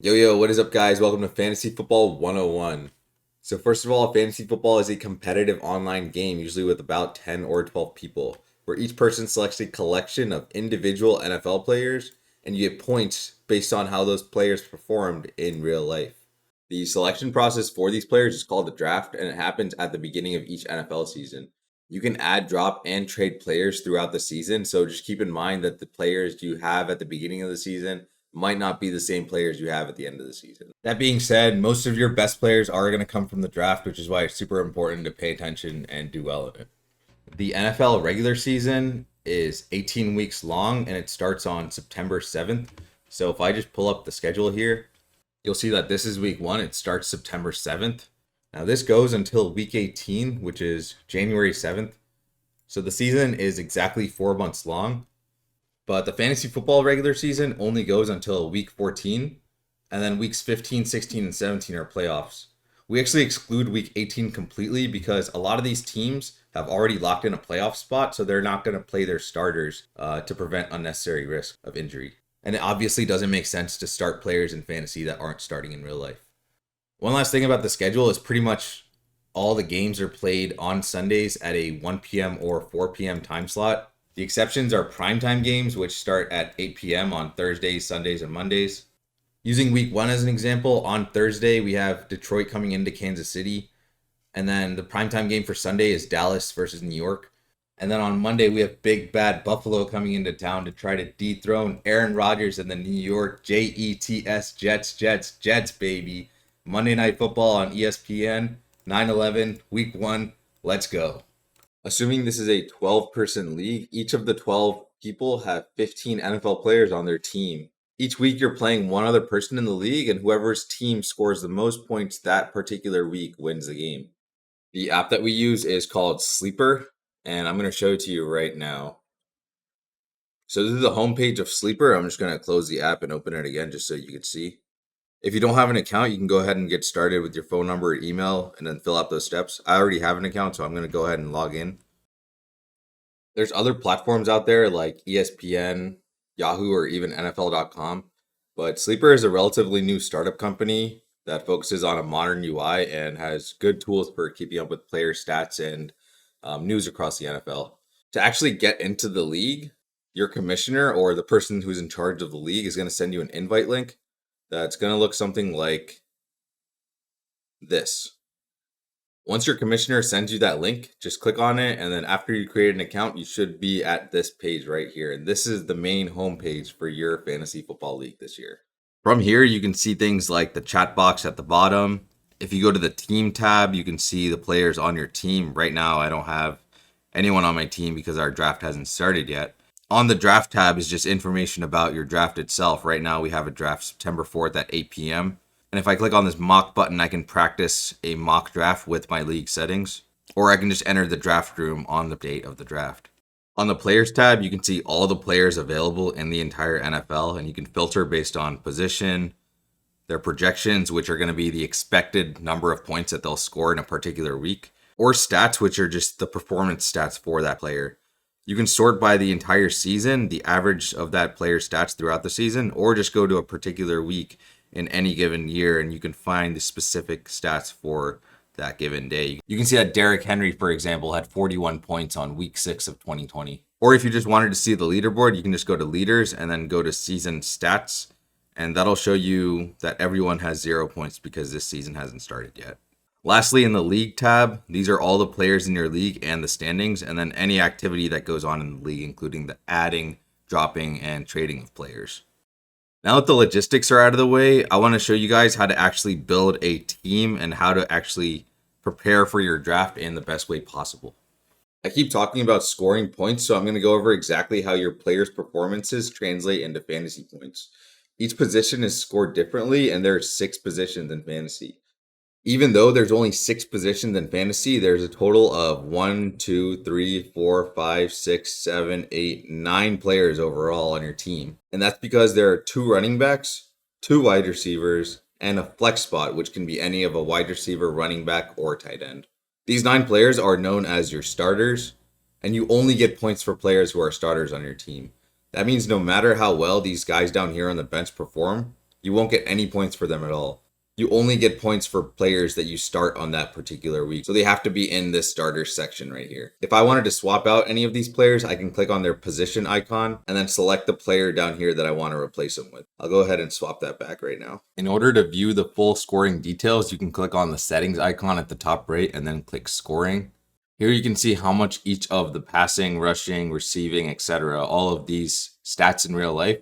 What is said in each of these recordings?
Yo, what is up, guys? Welcome to Fantasy Football 101. So, first of all, fantasy football is a competitive online game, usually with about 10 or 12 people, where each person selects a collection of individual NFL players, and you get points based on how those players performed in real life. The selection process for these players is called the draft, and it happens at the beginning of each NFL season. You can add, drop, and trade players throughout the season, so just keep in mind that the players you have at the beginning of the season might not be the same players you have at the end of the season. That being said, most of your best players are going to come from the draft, which is why it's super important to pay attention and do well in it. The NFL regular season is 18 weeks long and it starts on September 7th. So if I just pull up the schedule here, you'll see that this is week 1. It starts September 7th. Now this goes until week 18, which is January 7th. So the season is exactly 4 months long. But the fantasy football regular season only goes until week 14, and then weeks 15, 16, and 17 are playoffs. We actually exclude week 18 completely because a lot of these teams have already locked in a playoff spot, so they're not going to play their starters to prevent unnecessary risk of injury. And it obviously doesn't make sense to start players in fantasy that aren't starting in real life. One last thing about the schedule is pretty much all the games are played on Sundays at a 1 p.m. or 4 p.m. time slot. The exceptions are primetime games, which start at 8 p.m. on Thursdays, Sundays, and Mondays. Using week 1 as an example, on Thursday, we have Detroit coming into Kansas City. And then the primetime game for Sunday is Dallas versus New York. And then on Monday, we have big bad Buffalo coming into town to try to dethrone Aaron Rodgers and the New York Jets, baby. Monday Night Football on ESPN, 9/11, week 1. Let's go. Assuming this is a 12-person league, each of the 12 people have 15 NFL players on their team. Each week you're playing one other person in the league, and whoever's team scores the most points that particular week wins the game. The app that we use is called Sleeper, and I'm going to show it to you right now. So this is the homepage of Sleeper. I'm just going to close the app and open it again just so you can see. If you don't have an account, you can go ahead and get started with your phone number or email and then fill out those steps. I already have an account, so I'm going to go ahead and log in. There's other platforms out there like ESPN, Yahoo, or even NFL.com. But Sleeper is a relatively new startup company that focuses on a modern UI and has good tools for keeping up with player stats and news across the NFL. To actually get into the league, your commissioner or the person who's in charge of the league is going to send you an invite link that's going to look something like this. Once your commissioner sends you that link, just click on it, and then after you create an account, you should be at this page right here. And this is the main homepage for your fantasy football league this year. From here, you can see things like the chat box at the bottom. If you go to the team tab, you can see the players on your team. Right now, I don't have anyone on my team because our draft hasn't started yet. On the draft tab is just information about your draft itself. Right now, we have a draft September 4th at 8 p.m. And if I click on this mock button, I can practice a mock draft with my league settings, or I can just enter the draft room on the date of the draft. On the players tab, you can see all the players available in the entire NFL, and you can filter based on position, their projections, which are going to be the expected number of points that they'll score in a particular week, or stats, which are just the performance stats for that player. You can sort by the entire season, the average of that player's stats throughout the season, or just go to a particular week in any given year and you can find the specific stats for that given day. You can see that Derrick Henry, for example, had 41 points on week 6 of 2020. Or if you just wanted to see the leaderboard, you can just go to leaders and then go to season stats, and that'll show you that everyone has 0 points because this season hasn't started yet. Lastly, in the league tab, these are all the players in your league and the standings, and then any activity that goes on in the league, including the adding, dropping, and trading of players. Now that the logistics are out of the way, I want to show you guys how to actually build a team and how to actually prepare for your draft in the best way possible. I keep talking about scoring points, so I'm going to go over exactly how your players' performances translate into fantasy points. Each position is scored differently, and there are 6 positions in fantasy. Even though there's only 6 positions in fantasy, there's a total of 1, 2, 3, 4, 5, 6, 7, 8, 9 players overall on your team. And that's because there are 2 running backs, 2 wide receivers, and a flex spot, which can be any of a wide receiver, running back, or tight end. These 9 players are known as your starters, and you only get points for players who are starters on your team. That means no matter how well these guys down here on the bench perform, you won't get any points for them at all. You only get points for players that you start on that particular week. So they have to be in this starter section right here. If I wanted to swap out any of these players, I can click on their position icon and then select the player down here that I want to replace them with. I'll go ahead and swap that back right now. In order to view the full scoring details, you can click on the settings icon at the top right and then click scoring. Here you can see how much each of the passing, rushing, receiving, etc., all of these stats in real life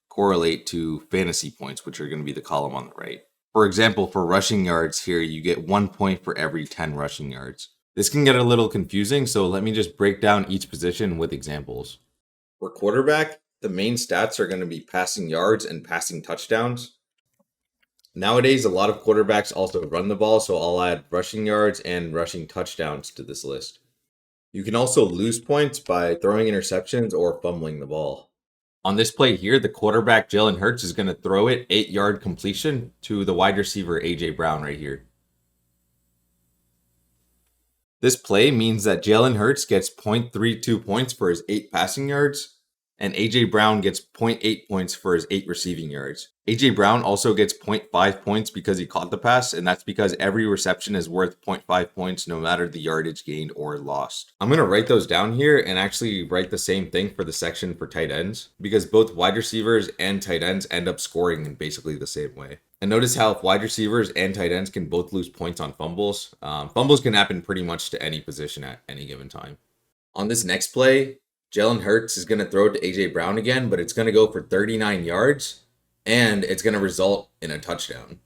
correlate to fantasy points, which are going to be the column on the right. For example, for rushing yards here, you get 1 point for every 10 rushing yards. This can get a little confusing, so let me just break down each position with examples. For quarterback, the main stats are going to be passing yards and passing touchdowns. Nowadays, a lot of quarterbacks also run the ball, so I'll add rushing yards and rushing touchdowns to this list. You can also lose points by throwing interceptions or fumbling the ball. On this play here, the quarterback Jalen Hurts is going to throw it 8-yard completion to the wide receiver A.J. Brown right here. This play means that Jalen Hurts gets 0.32 points for his 8 passing yards, and A.J. Brown gets 0.8 points for his 8 receiving yards. A.J. Brown also gets 0.5 points because he caught the pass, and that's because every reception is worth 0.5 points no matter the yardage gained or lost. I'm going to write those down here and actually write the same thing for the section for tight ends, because both wide receivers and tight ends end up scoring in basically the same way. And notice how if wide receivers and tight ends can both lose points on fumbles, fumbles can happen pretty much to any position at any given time. On this next play, Jalen Hurts is going to throw it to A.J. Brown again, but it's going to go for 39 yards, and it's going to result in a touchdown.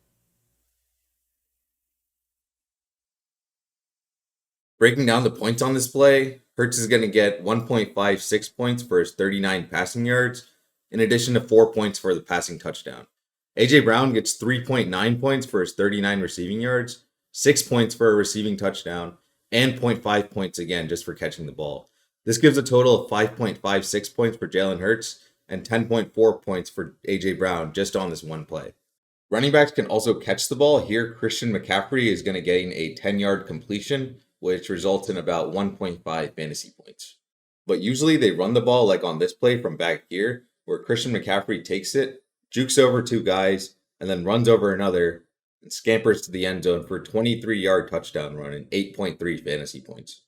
Breaking down the points on this play, Hurts is going to get 1.56 points for his 39 passing yards, in addition to 4 points for the passing touchdown. A.J. Brown gets 3.9 points for his 39 receiving yards, 6 points for a receiving touchdown, and 0.5 points again just for catching the ball. This gives a total of 5.56 points for Jalen Hurts and 10.4 points for A.J. Brown just on this one play. Running backs can also catch the ball. Here, Christian McCaffrey is going to gain a 10-yard completion, which results in about 1.5 fantasy points. But usually they run the ball like on this play from back here, where Christian McCaffrey takes it, jukes over 2 guys, and then runs over another, and scampers to the end zone for a 23-yard touchdown run and 8.3 fantasy points.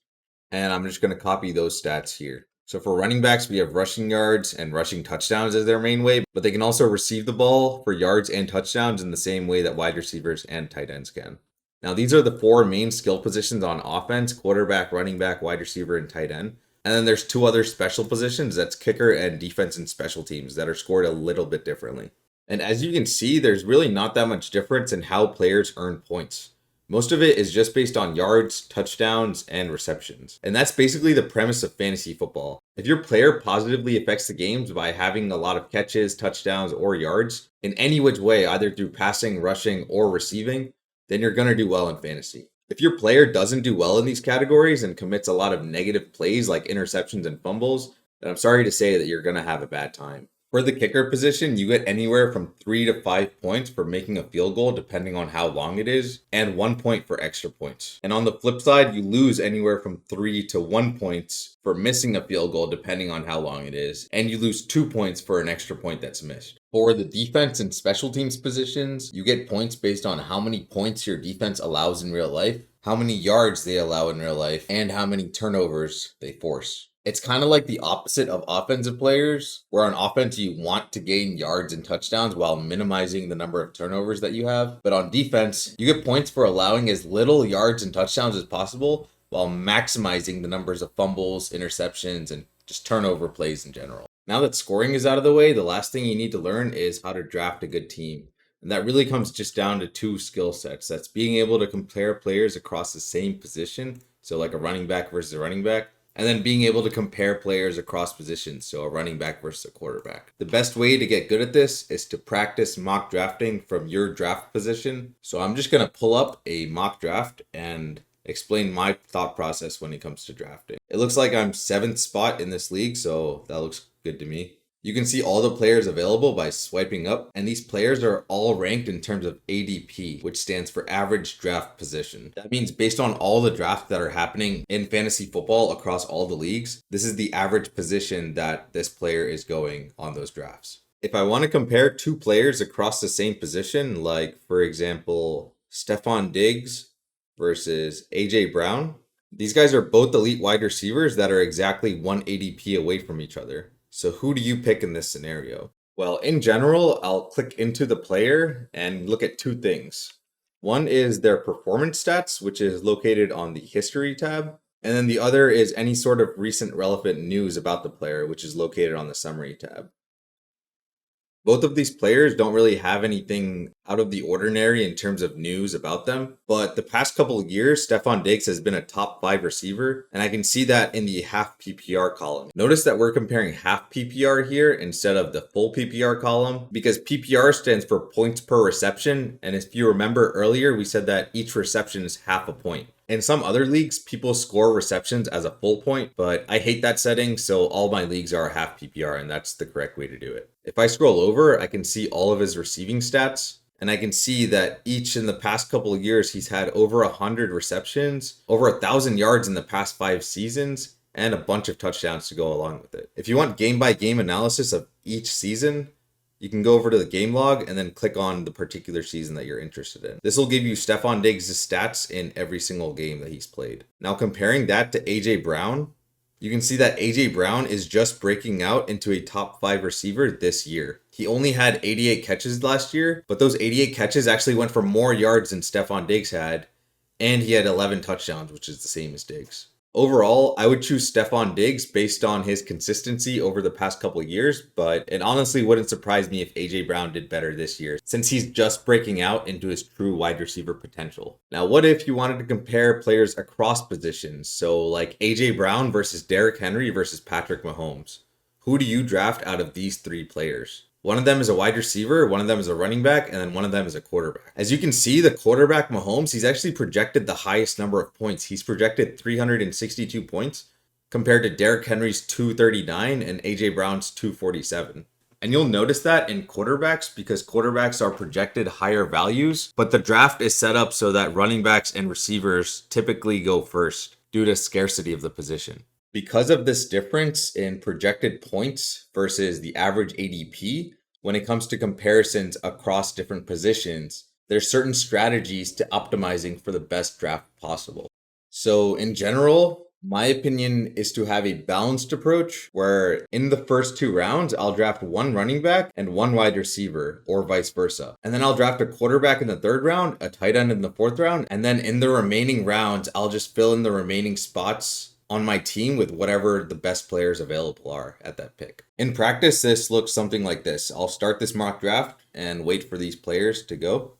And I'm just going to copy those stats here. So for running backs, we have rushing yards and rushing touchdowns as their main way, but they can also receive the ball for yards and touchdowns in the same way that wide receivers and tight ends can. Now, these are the 4 main skill positions on offense: quarterback, running back, wide receiver, and tight end. And then there's 2 other special positions, that's kicker and defense and special teams, that are scored a little bit differently. And as you can see, there's really not that much difference in how players earn points. Most of it is just based on yards, touchdowns, and receptions. And that's basically the premise of fantasy football. If your player positively affects the games by having a lot of catches, touchdowns, or yards, in any which way, either through passing, rushing, or receiving, then you're going to do well in fantasy. If your player doesn't do well in these categories and commits a lot of negative plays like interceptions and fumbles, then I'm sorry to say that you're going to have a bad time. For the kicker position, you get anywhere from 3 to 5 points for making a field goal, depending on how long it is, and 1 point for extra points. And on the flip side, you lose anywhere from 3 to 1 points for missing a field goal, depending on how long it is, and you lose 2 points for an extra point that's missed. For the defense and special teams positions, you get points based on how many points your defense allows in real life, how many yards they allow in real life, and how many turnovers they force. It's kind of like the opposite of offensive players, where on offense you want to gain yards and touchdowns while minimizing the number of turnovers that you have. But on defense, you get points for allowing as little yards and touchdowns as possible while maximizing the numbers of fumbles, interceptions, and just turnover plays in general. Now that scoring is out of the way, the last thing you need to learn is how to draft a good team. And that really comes just down to 2 skill sets. That's being able to compare players across the same position, so like a running back versus a running back, and then being able to compare players across positions, so a running back versus a quarterback. The best way to get good at this is to practice mock drafting from your draft position. So I'm just going to pull up a mock draft and explain my thought process when it comes to drafting. It looks like I'm 7th spot in this league, so that looks good to me. You can see all the players available by swiping up, and these players are all ranked in terms of ADP, which stands for average draft position. That means based on all the drafts that are happening in fantasy football across all the leagues, this is the average position that this player is going on those drafts. If I want to compare two players across the same position, like for example, Stephon Diggs versus AJ Brown, these guys are both elite wide receivers that are exactly 1 ADP away from each other. So who do you pick in this scenario? Well, in general, I'll click into the player and look at two things. One is their performance stats, which is located on the history tab. And then the other is any sort of recent relevant news about the player, which is located on the summary tab. Both of these players don't really have anything out of the ordinary in terms of news about them, but the past couple of years, Stephon Diggs has been a top 5 receiver, and I can see that in the half PPR column. Notice that we're comparing half PPR here instead of the full PPR column, because PPR stands for points per reception, and if you remember earlier, we said that each reception is half a point. In some other leagues, people score receptions as a full point, but I hate that setting, so all my leagues are half PPR, and that's the correct way to do it. If I scroll over, I can see all of his receiving stats, and I can see that each in the past couple of years, he's had over 100 receptions, over 1,000 yards in the past 5 seasons, and a bunch of touchdowns to go along with it. If you want game-by-game analysis of each season, you can go over to the game log and then click on the particular season that you're interested in. This will give you Stephon Diggs' stats in every single game that he's played. Now comparing that to AJ Brown, you can see that AJ Brown is just breaking out into a top 5 receiver this year. He only had 88 catches last year, but those 88 catches actually went for more yards than Stephon Diggs had, and he had 11 touchdowns, which is the same as Diggs. Overall, I would choose Stephon Diggs based on his consistency over the past couple of years, but it honestly wouldn't surprise me if AJ Brown did better this year, since he's just breaking out into his true wide receiver potential. Now, what if you wanted to compare players across positions? So like AJ Brown versus Derrick Henry versus Patrick Mahomes. Who do you draft out of these 3 players? One of them is a wide receiver, one of them is a running back, and then one of them is a quarterback. As you can see, the quarterback Mahomes, he's actually projected the highest number of points. He's projected 362 points compared to Derrick Henry's 239 and AJ Brown's 247. And you'll notice that in quarterbacks because quarterbacks are projected higher values, but the draft is set up so that running backs and receivers typically go first due to scarcity of the position. Because of this difference in projected points versus the average ADP, when it comes to comparisons across different positions, there's certain strategies to optimizing for the best draft possible. So in general, my opinion is to have a balanced approach where in the first 2 rounds, I'll draft 1 running back and 1 wide receiver or vice versa. And then I'll draft a quarterback in the 3rd round, a tight end in the 4th round, and then in the remaining rounds, I'll just fill in the remaining spots on my team with whatever the best players available are at that pick. In practice, this looks something like this. I'll start this mock draft and wait for these players to go.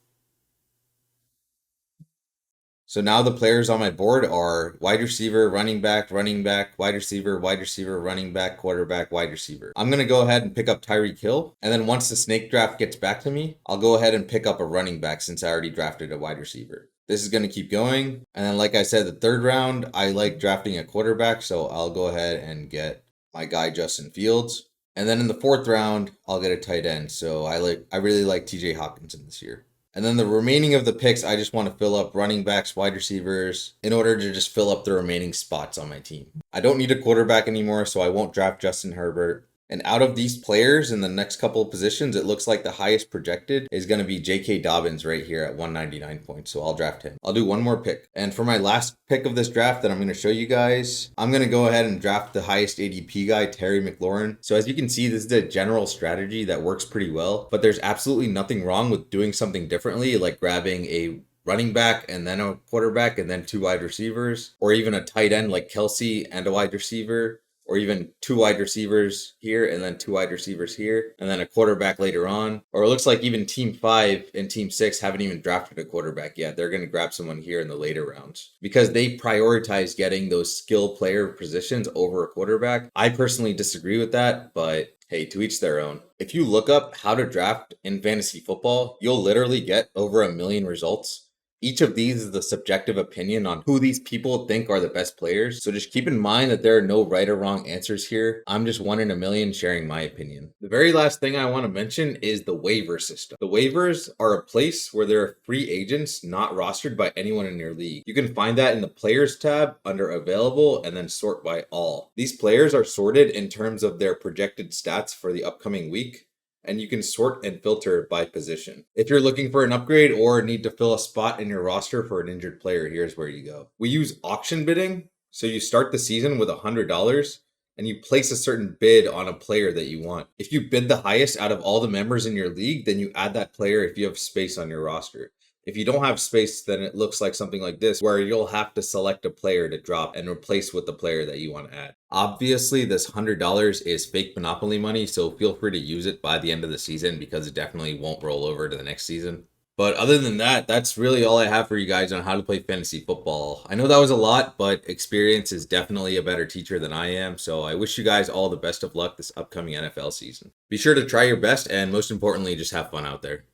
So now the players on my board are wide receiver, running back, wide receiver, running back, quarterback, wide receiver. I'm going to go ahead and pick up Tyreek Hill. And then once the snake draft gets back to me, I'll go ahead and pick up a running back since I already drafted a wide receiver. This is going to keep going. And then like I said, the 3rd round, I like drafting a quarterback. So I'll go ahead and get my guy, Justin Fields. And then in the 4th round, I'll get a tight end. So I really like TJ Hawkinson this year. And then the remaining of the picks, I just want to fill up running backs, wide receivers, in order to just fill up the remaining spots on my team. I don't need a quarterback anymore, so I won't draft Justin Herbert. And out of these players in the next couple of positions, it looks like the highest projected is going to be J.K. Dobbins right here at 199 points. So I'll draft him. I'll do one more pick. And for my last pick of this draft that I'm going to show you guys, I'm going to go ahead and draft the highest ADP guy, Terry McLaurin. So as you can see, this is a general strategy that works pretty well, but there's absolutely nothing wrong with doing something differently, like grabbing a running back and then a quarterback and then 2 wide receivers, or even a tight end like Kelsey and a wide receiver, or even 2 wide receivers here and then 2 wide receivers here and then a quarterback later on. Or it looks like even team 5 and team 6 haven't even drafted a quarterback yet. They're going to grab someone here in the later rounds because they prioritize getting those skill player positions over a quarterback. I personally disagree with that, but hey, to each their own. If you look up how to draft in fantasy football, you'll literally get over 1 million results. Each of these is the subjective opinion on who these people think are the best players. So just keep in mind that there are no right or wrong answers here. I'm just 1 in a million sharing my opinion. The very last thing I want to mention is the waiver system. The waivers are a place where there are free agents not rostered by anyone in your league. You can find that in the players tab under available and then sort by all. These players are sorted in terms of their projected stats for the upcoming week. and you can sort and filter by position. If you're looking for an upgrade or need to fill a spot in your roster for an injured player, here's where you go. We use auction bidding, so you start the season with $100 and you place a certain bid on a player that you want. If you bid the highest out of all the members in your league, then you add that player if you have space on your roster. If you don't have space, then it looks like something like this, where you'll have to select a player to drop and replace with the player that you want to add. Obviously, this $100 is fake Monopoly money, so feel free to use it by the end of the season because it definitely won't roll over to the next season. But other than that, that's really all I have for you guys on how to play fantasy football. I know that was a lot, but experience is definitely a better teacher than I am. So I wish you guys all the best of luck this upcoming NFL season. Be sure to try your best and most importantly, just have fun out there.